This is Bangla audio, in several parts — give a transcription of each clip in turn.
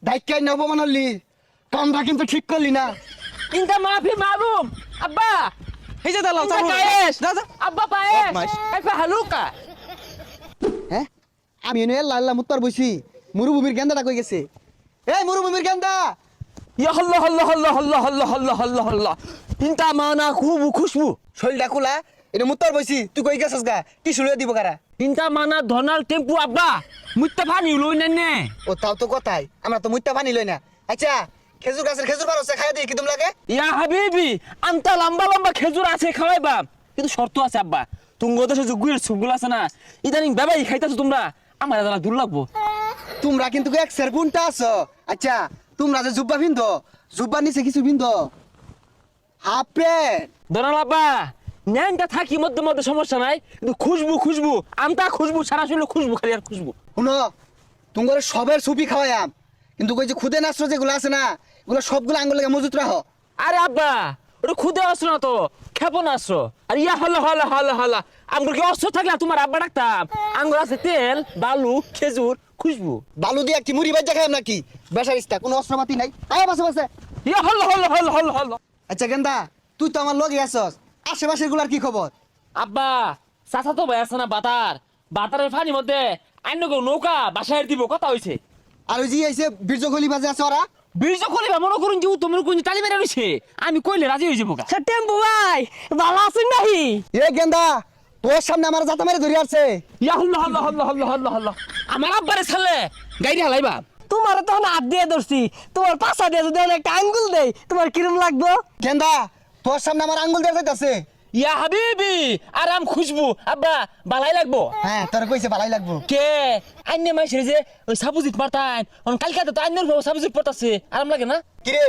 ডাইকাই নব মানলি কামটা কিন্তু ঠিক করলি না। ইনটা মাফি মালুম আব্বা। এই যে দালাল চাপো পায়েস যা যা আব্বা পায়েস বদমাইশ। কাইফা হালুকা। হ্যাঁ আমি এনে লাল্লা মুত্তার বসি মরুভূমির গেন্দাটা কই গেছে? এই মরুভূমির গেন্দা ইয়া হল্লা হল্লা হল্লা হল্লা হল্লা হল্লা হল্লা হল্লা ইনটা মানা খুব খুশবু। শৈলটা খোলা এটা মুত্তার বসি তুই কই গেছস গা? কি শুলে দিব কারা? ইনটা মানা ধনাল টেম্পু আব্বা মুত্তা পানি লই নে। ও তাও তো কথাই আমরা তো মুত্তা পানি লই না। আচ্ছা খেজুর গাছের খেজুর পারছে খাই দিই কি তুমি লাগে? ইয়া হাবিবি আন্তা লম্বা লম্বা খেজুর আছে খাওয়াইবা, কিন্তু শর্ত আছে আব্বা। তুঙ্গ দেশে যে গুয়ের সুপগুলো আছে না, ইদানিং বেবাই খাইতাছো তোমরা, আমার দাদা দূর লাগবো। তোমরা কিন্তু এক সের বুনটা আছো। আচ্ছা তোমরা যে জুব্বা পিন্ধো জুব্বার নিচে কিছু পিন্ধো হাফ প্যান্ট। ধনাল আব্বা ন্যাংটা থাকি মধ্যে মধ্যে সমস্যা নাই, কিন্তু খুশবু খুশবু আমতা খুশবু সারা শরীরে খুশবু খালি আর খুশবু। শুনো তোমার সবের সুপি খাওয়াইয়াম, কিন্তু ওই যে খুদে নাস্ত্র যেগুলো আছে না এগুলো সবগুলো আঙ্গুল লেগে মজুত রাখো। আরে আব্বা ওটা খুদে অস্ত্র না তো, ক্ষেপণ অস্ত্র। আর ইয়া হল্লা হল্লা হল্লা হল্লা আঙ্গুর কি অস্ত্র থাকলে তোমার আব্বা ডাকতাম? আঙ্গুর আছে তেল বালু খেজুর খুশবু। বালু দিয়ে কি মুড়ি বাজ্যা খাইম নাকি? বেসারিস্তা কোনো অস্ত্রপাতি নাই। আয় বাসে বাসে। ইয়া হল্লা হল্লা হল্লা হল্লা হল্লা। আচ্ছা গেন্দা তুই তো আমার লগে আছস, আশেপাশের গুলার কি খবর? আব্বা চাচা তো ভাই আছে না বাতার, বাতারের পানির মধ্যে অন্য কেউ নৌকা বাসায় দিব কথা হয়েছে। আর ওই যে আইছে বীর্য খলি বাজে আছে ওরা। বীর্য খলিবা মনে করুন যে তোমার কোন তালি মেরে রয়েছে, আমি কইলে রাজি হয়ে যাবো। টেম্পু ভাই ভালো আছেন নাকি? এ গেন্দা তোর সামনে আমার জাতা মেরে ধরে আসছে। ইয়া হল্লা হল্লা হল্লা হল্লা হল্লা হল্লা আমার আব্বারে ছাড়লে গাড়ি হালাইবা। তোমার তখন হাত দিয়ে ধরছি, তোমার পাশা দিয়ে যদি আমি একটা আঙ্গুল দেই তোমার কিরম লাগবো? গেন্দা তোর সামনে আমার আঙ্গুল দিয়ে যাইতাছে। ইয়া হাবিবি আরাম খুশবু আব্বা বালাই লাগবো। হ্যাঁ তোর কইছে ভালোই লাগবো। কে আইনে মাইছে যে ওই সাবুজিত মারতান অন কালকে তো আইনের সাবুজিত পড়তাছে আরাম লাগে না? কিরে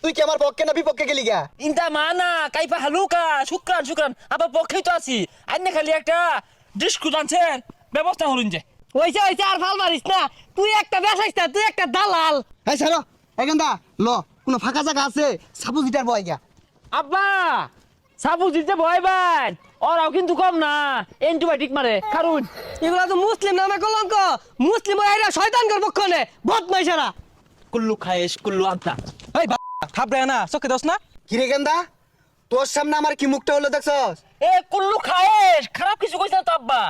তুই কি আমার পক্ষে না বিপক্ষে গেলি গা? ইনতা মানা কাইফা হালুকা শুক্রান শুক্রান আবার পক্ষেই তো আছি। আইনে খালি একটা ডিস্কুট আনছেন ব্যবস্থা করুন যে। ওইছে ওইছে আর ভাল মারিস না, তুই একটা বেসাইস্তা তুই একটা দালাল। এই ছাড়ো এ গেন্দা ল কোনো ফাঁকা জায়গা আছে সাপোজিটার বয় গা। আব্বা সাবুজিত যে ভয় ভাই ওরাও কিন্তু কম না, অ্যান্টিবায়োটিক মারে কারণ এগুলা তো মুসলিম নামে কলঙ্ক, মুসলিম এরা শয়তানদের পক্ষে বদমাইশেরা। কুল্লু খায়েশ কুল্লু আন্তা। এই থাপড়ে না চোখে দোস না। কিরে গেন্দা তোর সামনে আমার কি মুখটা হলো দেখছস? এ কুল্লু খায়েশ খারাপ কিছু কইছ না তো আব্বা,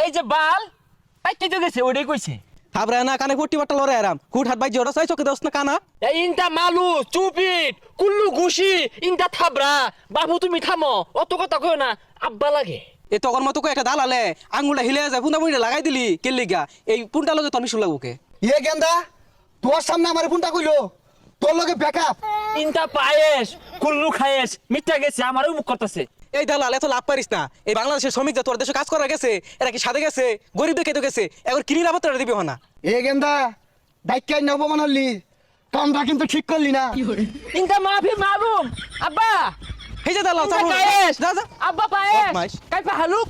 এই যে বাল পাইতে তো গেছে ওইটাই কইছে। থাপড়ে না কানে পট্টি বাট্টা লড়ে আরাম হুট হাত বাই জোড়া চাই চোখে দোস না কানা। এই ইনটা মালু চুপিট কুল্লু ঘুষি ইনটা থাবরা বাবু তুমি থামো অত কথা কইও না আব্বা লাগে। এই তখন মতো কই একটা দালালে আঙ্গুলটা হিলে যায় পুনা পুনিটা লাগাই দিলি কেলিগা এই পুনটা লগে তোর মিশুল লাগবো কে? ইয়ে গেন্দা তোর সামনে আমার ফোনটা কইলো তোর লগে ব্যাকআপ। ইনটা পায়েস কুল্লু খায়েশ মিথ্যা গেছে আমারও মুখ করতেছে। এই দালাল এত লাভ পারিস না। এই বাংলাদেশের শ্রমিক যা তোর দেশে কাজ করা গেছে এরা কি সাদে গেছে গরিব দেখে তো গেছে এখন কিনি লাভত্রা দিবি না। এ গেন্দা ডাইকাই নব মানলি কামটা কিন্তু ঠিক করলি না। ইনটা মাফি মালুম আব্বা। এই যে দালাল ইনটা চাপো পায়েস যা যা আব্বা পায়েস বদমাইশ। কাইফা হালুক।